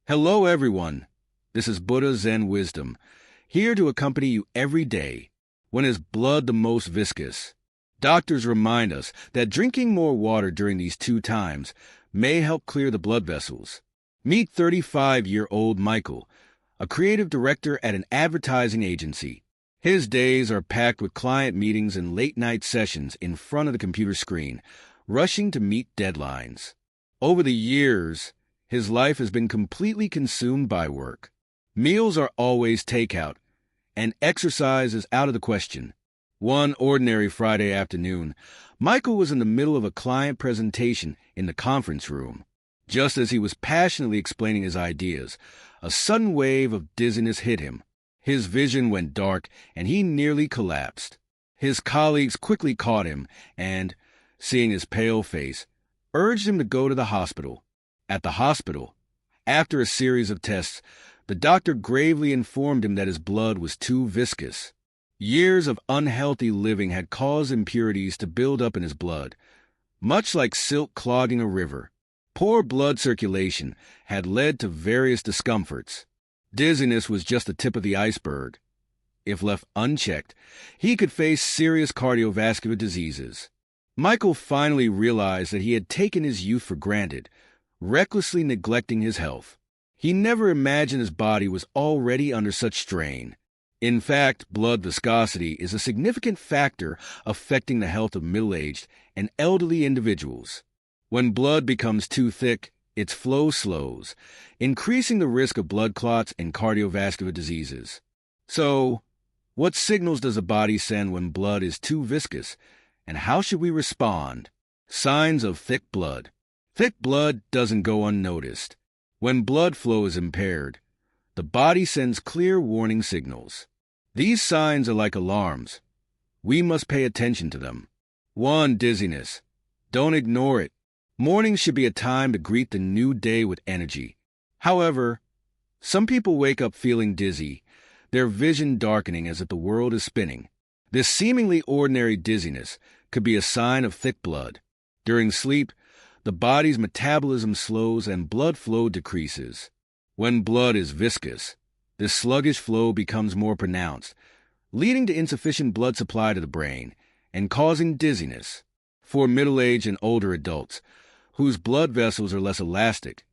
Hello, everyone. This is Buddha Zen Wisdom, here to accompany you every day. When is blood the most viscous? Doctors remind us that drinking more water during these two times may help clear the blood vessels. Meet 35-year-old Michael, a creative director at an advertising agency. His days are packed with client meetings and late-night sessions in front of the computer screen, rushing to meet deadlines. Over the years, his life has been completely consumed by work. Meals are always takeout, and exercise is out of the question. One ordinary Friday afternoon, Michael was in the middle of a client presentation in the conference room. Just as he was passionately explaining his ideas, a sudden wave of dizziness hit him. His vision went dark, and he nearly collapsed. His colleagues quickly caught him and, seeing his pale face, urged him to go to the hospital. At the hospital, after a series of tests, the doctor gravely informed him that his blood was too viscous. Years of unhealthy living had caused impurities to build up in his blood, much like silt clogging a river. Poor blood circulation had led to various discomforts. Dizziness was just the tip of the iceberg. If left unchecked, he could face serious cardiovascular diseases. Michael finally realized that he had taken his youth for granted, recklessly neglecting his health. He never imagined his body was already under such strain. In fact, blood viscosity is a significant factor affecting the health of middle-aged and elderly individuals. When blood becomes too thick, its flow slows, increasing the risk of blood clots and cardiovascular diseases. So, what signals does the body send when blood is too viscous, and how should we respond? Signs of thick blood. Thick blood doesn't go unnoticed. When blood flow is impaired, the body sends clear warning signals. These signs are like alarms. We must pay attention to them. 1. Dizziness. Don't ignore it. Mornings should be a time to greet the new day with energy. However, some people wake up feeling dizzy, their vision darkening as if the world is spinning. This seemingly ordinary dizziness could be a sign of thick blood. During sleep, the body's metabolism slows and blood flow decreases. When blood is viscous, this sluggish flow becomes more pronounced, leading to insufficient blood supply to the brain and causing dizziness. For middle-aged and older adults, whose blood vessels are less elastic,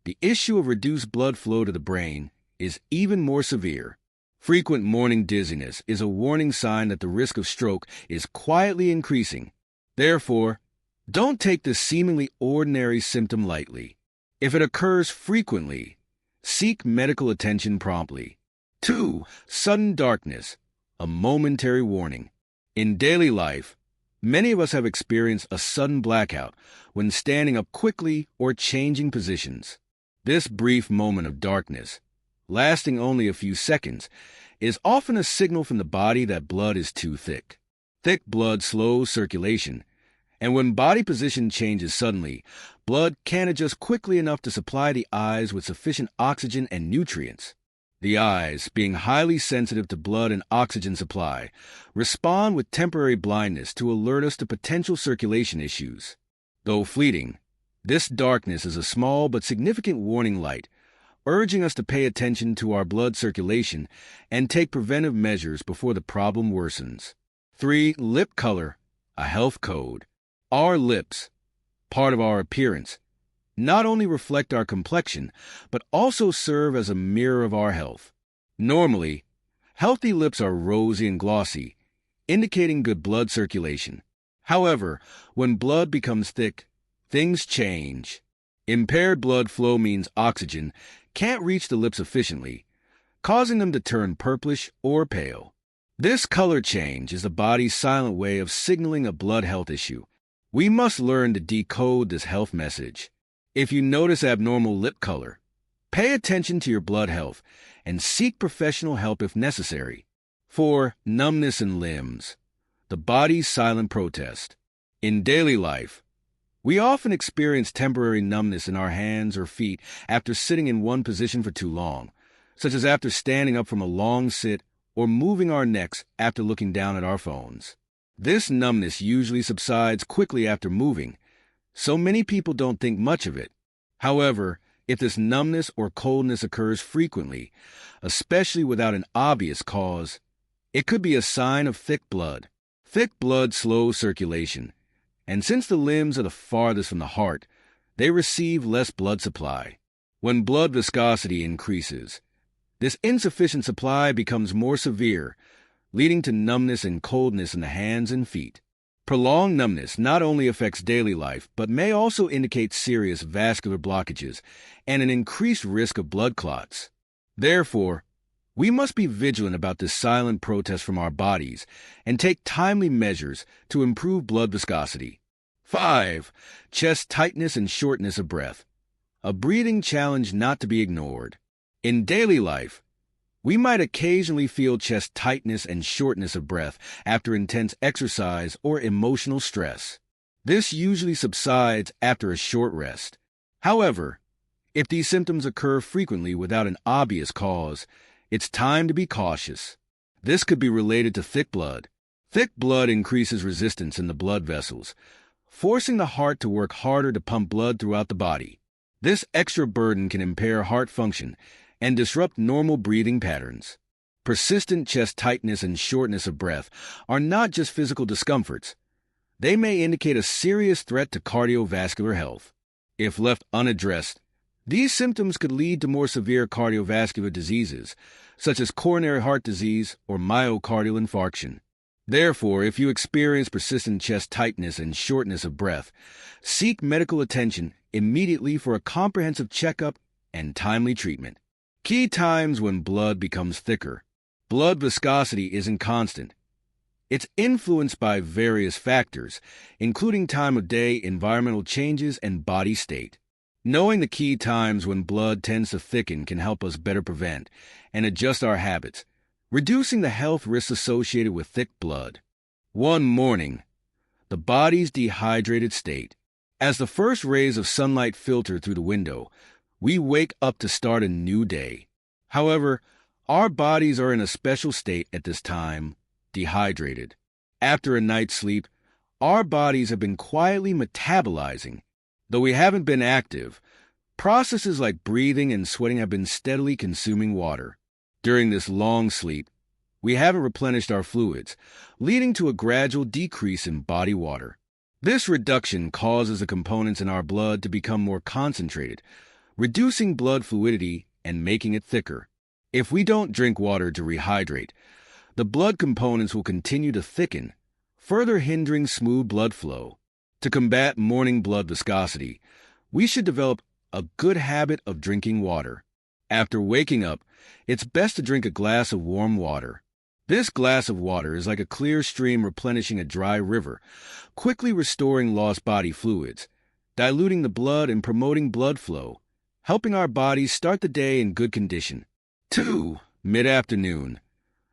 the issue of reduced blood flow to the brain is even more severe. Frequent morning dizziness is a warning sign that the risk of stroke is quietly increasing. Therefore, don't take this seemingly ordinary symptom lightly. If it occurs frequently, seek medical attention promptly. 2. Sudden darkness, a momentary warning. In daily life, many of us have experienced a sudden blackout when standing up quickly or changing positions. This brief moment of darkness, lasting only a few seconds, is often a signal from the body that blood is too thick. Thick blood slows circulation, and when body position changes suddenly, blood can't adjust quickly enough to supply the eyes with sufficient oxygen and nutrients. The eyes, being highly sensitive to blood and oxygen supply, respond with temporary blindness to alert us to potential circulation issues. Though fleeting, this darkness is a small but significant warning light, urging us to pay attention to our blood circulation and take preventive measures before the problem worsens. 3. Lip color, a health code. Our lips, part of our appearance, not only reflect our complexion, but also serve as a mirror of our health. Normally, healthy lips are rosy and glossy, indicating good blood circulation. However, when blood becomes thick, things change. Impaired blood flow means oxygen can't reach the lips efficiently, causing them to turn purplish or pale. This color change is the body's silent way of signaling a blood health issue. We must learn to decode this health message. If you notice abnormal lip color, pay attention to your blood health and seek professional help if necessary. 4. Numbness in limbs, the body's silent protest. In daily life, we often experience temporary numbness in our hands or feet after sitting in one position for too long, such as after standing up from a long sit or moving our necks after looking down at our phones. This numbness usually subsides quickly after moving, so many people don't think much of it. However, If this numbness or coldness occurs frequently, especially without an obvious cause, it could be a sign of thick blood. Thick blood slows circulation, and since the limbs are the farthest from the heart, they receive less blood supply. When blood viscosity increases, this insufficient supply becomes more severe, leading to numbness and coldness in the hands and feet. Prolonged numbness not only affects daily life, but may also indicate serious vascular blockages and an increased risk of blood clots. Therefore, we must be vigilant about this silent protest from our bodies and take timely measures to improve blood viscosity. 5. Chest tightness and shortness of breath. A breathing challenge not to be ignored. In daily life, we might occasionally feel chest tightness and shortness of breath after intense exercise or emotional stress. This usually subsides after a short rest. However, if these symptoms occur frequently without an obvious cause, it's time to be cautious. This could be related to thick blood. Thick blood increases resistance in the blood vessels, forcing the heart to work harder to pump blood throughout the body. This extra burden can impair heart function and disrupt normal breathing patterns. Persistent chest tightness and shortness of breath are not just physical discomforts. They may indicate a serious threat to cardiovascular health. If left unaddressed, these symptoms could lead to more severe cardiovascular diseases, such as coronary heart disease or myocardial infarction. Therefore, if you experience persistent chest tightness and shortness of breath, seek medical attention immediately for a comprehensive checkup and timely treatment. Key times when blood becomes thicker. Blood viscosity isn't constant. It's influenced by various factors, including time of day, environmental changes, and body state. Knowing the key times when blood tends to thicken can help us better prevent and adjust our habits, reducing the health risks associated with thick blood. One morning, the body's dehydrated state. As the first rays of sunlight filter through the window, we wake up to start a new day. However, our bodies are in a special state at this time, dehydrated. After a night's sleep, our bodies have been quietly metabolizing. Though we haven't been active, processes like breathing and sweating have been steadily consuming water. During this long sleep, we haven't replenished our fluids, leading to a gradual decrease in body water. This reduction causes the components in our blood to become more concentrated, reducing blood fluidity and making it thicker. If we don't drink water to rehydrate, the blood components will continue to thicken, further hindering smooth blood flow. To combat morning blood viscosity, we should develop a good habit of drinking water. After waking up, it's best to drink a glass of warm water. This glass of water is like a clear stream replenishing a dry river, quickly restoring lost body fluids, diluting the blood and promoting blood flow, helping our bodies start the day in good condition. 2. Mid-afternoon.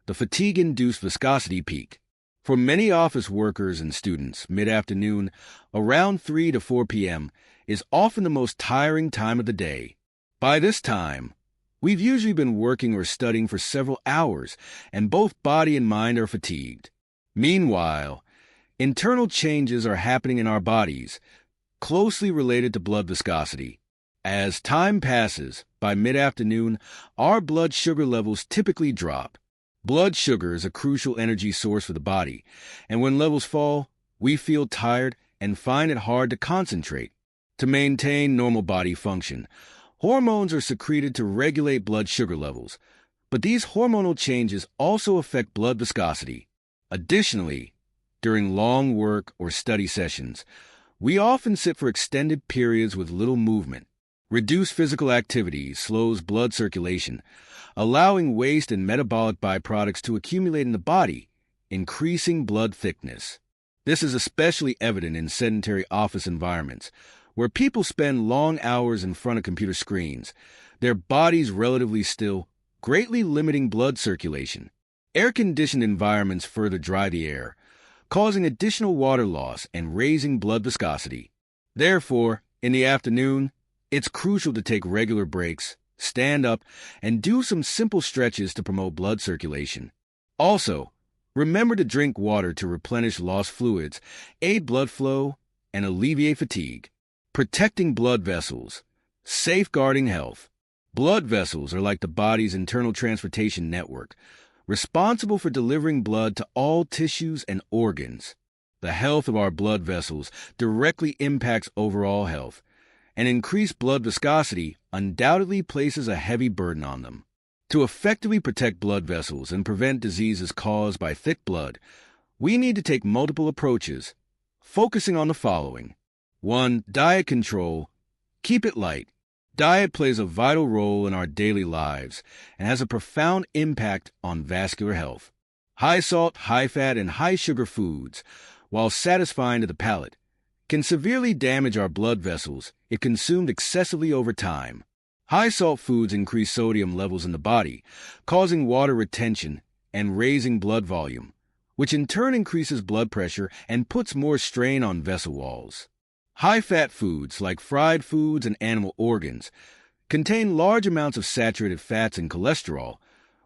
The fatigue-induced viscosity peak. For many office workers and students, mid-afternoon, around 3 to 4 p.m., is often the most tiring time of the day. By this time, we've usually been working or studying for several hours, and both body and mind are fatigued. Meanwhile, internal changes are happening in our bodies, closely related to blood viscosity. As time passes, by mid-afternoon, our blood sugar levels typically drop. Blood sugar is a crucial energy source for the body, and when levels fall, we feel tired and find it hard to concentrate. To maintain normal body function, hormones are secreted to regulate blood sugar levels, but these hormonal changes also affect blood viscosity. Additionally, during long work or study sessions, we often sit for extended periods with little movement. Reduced physical activity slows blood circulation, allowing waste and metabolic byproducts to accumulate in the body, increasing blood thickness. This is especially evident in sedentary office environments, where people spend long hours in front of computer screens, their bodies relatively still, greatly limiting blood circulation. Air-conditioned environments further dry the air, causing additional water loss and raising blood viscosity. Therefore, in the afternoon, it's crucial to take regular breaks, stand up, and do some simple stretches to promote blood circulation. Also, remember to drink water to replenish lost fluids, aid blood flow, and alleviate fatigue. Protecting blood vessels. Safeguarding health. Blood vessels are like the body's internal transportation network, responsible for delivering blood to all tissues and organs. The health of our blood vessels directly impacts overall health, and increased blood viscosity undoubtedly places a heavy burden on them. To effectively protect blood vessels and prevent diseases caused by thick blood, we need to take multiple approaches, focusing on the following. 1. Diet control. Keep it light. Diet plays a vital role in our daily lives and has a profound impact on vascular health. High salt, high fat, and high sugar foods, while satisfying to the palate, can severely damage our blood vessels if consumed excessively over time. High salt foods increase sodium levels in the body, causing water retention and raising blood volume, which in turn increases blood pressure and puts more strain on vessel walls. High-fat foods, like fried foods and animal organs, contain large amounts of saturated fats and cholesterol,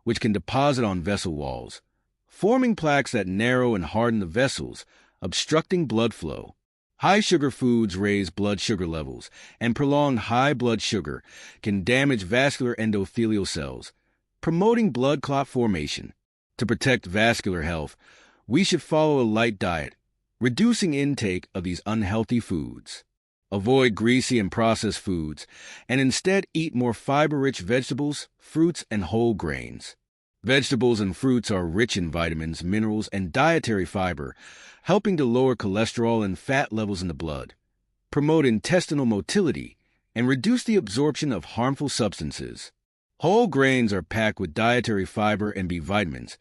which can deposit on vessel walls, forming plaques that narrow and harden the vessels, obstructing blood flow. High-sugar foods raise blood sugar levels, and prolonged high blood sugar can damage vascular endothelial cells, promoting blood clot formation. To protect vascular health, we should follow a light diet, reducing intake of these unhealthy foods. Avoid greasy and processed foods, and instead eat more fiber-rich vegetables, fruits, and whole grains. Vegetables and fruits are rich in vitamins, minerals, and dietary fiber, helping to lower cholesterol and fat levels in the blood, promote intestinal motility, and reduce the absorption of harmful substances. Whole grains are packed with dietary fiber and B vitamins,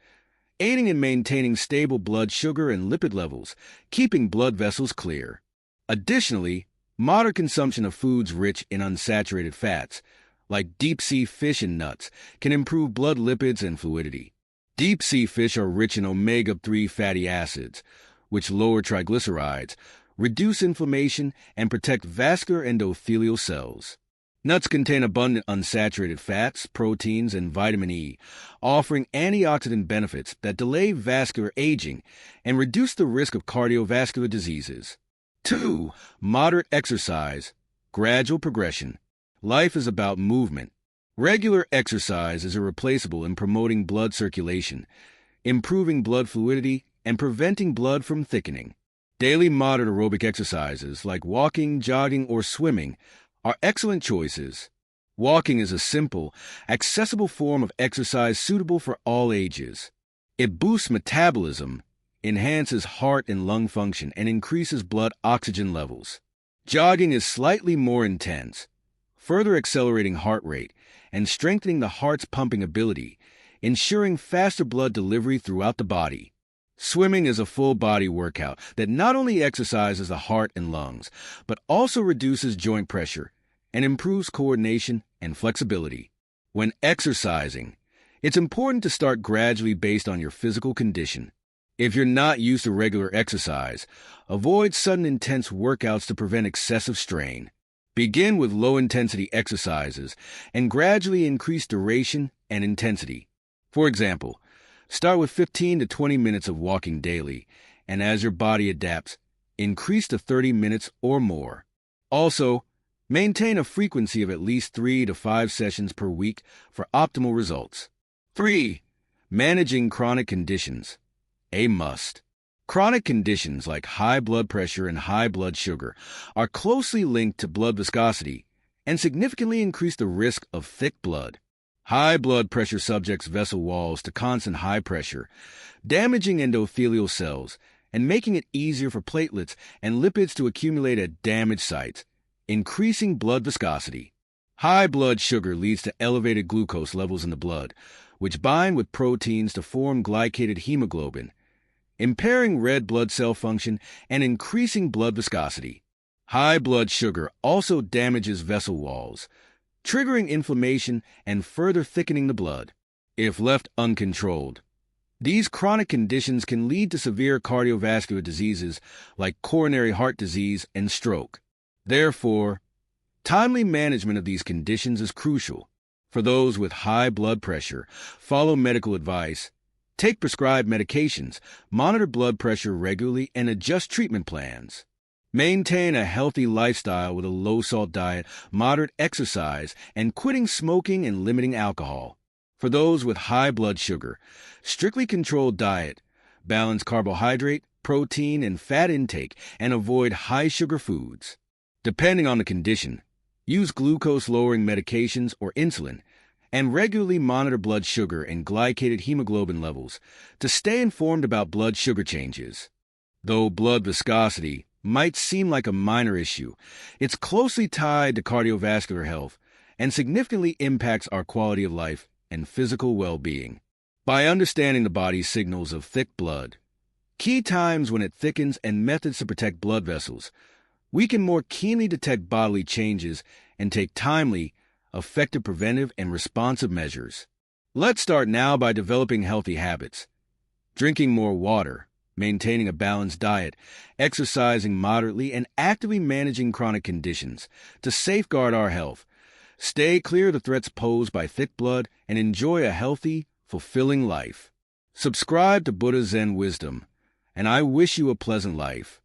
aiding in maintaining stable blood sugar and lipid levels, keeping blood vessels clear. Additionally, moderate consumption of foods rich in unsaturated fats, like deep-sea fish and nuts, can improve blood lipids and fluidity. Deep-sea fish are rich in omega-3 fatty acids, which lower triglycerides, reduce inflammation, and protect vascular endothelial cells. Nuts contain abundant unsaturated fats, proteins, and vitamin E, offering antioxidant benefits that delay vascular aging and reduce the risk of cardiovascular diseases. 2. Moderate exercise, gradual progression. Life is about movement. Regular exercise is irreplaceable in promoting blood circulation, improving blood fluidity, and preventing blood from thickening. Daily moderate aerobic exercises like walking, jogging, or swimming are excellent choices. Walking is a simple, accessible form of exercise suitable for all ages. It boosts metabolism, enhances heart and lung function, and increases blood oxygen levels. Jogging is slightly more intense, further accelerating heart rate and strengthening the heart's pumping ability, ensuring faster blood delivery throughout the body. Swimming is a full-body workout that not only exercises the heart and lungs, but also reduces joint pressure and improves coordination and flexibility. When exercising, it's important to start gradually based on your physical condition. If you're not used to regular exercise, avoid sudden intense workouts to prevent excessive strain. Begin with low-intensity exercises and gradually increase duration and intensity. For example, start with 15 to 20 minutes of walking daily, and as your body adapts, increase to 30 minutes or more. Also, maintain a frequency of at least 3 to 5 sessions per week for optimal results. 3. Managing chronic conditions. A must. Chronic conditions like high blood pressure and high blood sugar are closely linked to blood viscosity and significantly increase the risk of thick blood. High blood pressure subjects vessel walls to constant high pressure, damaging endothelial cells and making it easier for platelets and lipids to accumulate at damaged sites, increasing blood viscosity. High blood sugar leads to elevated glucose levels in the blood, which bind with proteins to form glycated hemoglobin, impairing red blood cell function and increasing blood viscosity. High blood sugar also damages vessel walls, triggering inflammation and further thickening the blood. If left uncontrolled, these chronic conditions can lead to severe cardiovascular diseases like coronary heart disease and stroke. Therefore, timely management of these conditions is crucial. For those with high blood pressure, follow medical advice, take prescribed medications, monitor blood pressure regularly, and adjust treatment plans. Maintain a healthy lifestyle with a low-salt diet, moderate exercise, and quitting smoking and limiting alcohol. For those with high blood sugar, strictly controlled diet, balance carbohydrate, protein, and fat intake, and avoid high-sugar foods. Depending on the condition, use glucose-lowering medications or insulin, and regularly monitor blood sugar and glycated hemoglobin levels to stay informed about blood sugar changes. Though blood viscosity might seem like a minor issue, it's closely tied to cardiovascular health and significantly impacts our quality of life and physical well-being. By understanding the body's signals of thick blood, key times when it thickens, and methods to protect blood vessels, we can more keenly detect bodily changes and take timely, effective preventive and responsive measures. Let's start now by developing healthy habits. Drinking more water, maintaining a balanced diet, exercising moderately, and actively managing chronic conditions to safeguard our health. Stay clear of the threats posed by thick blood and enjoy a healthy, fulfilling life. Subscribe to Buddha Zen Wisdom, and I wish you a pleasant life.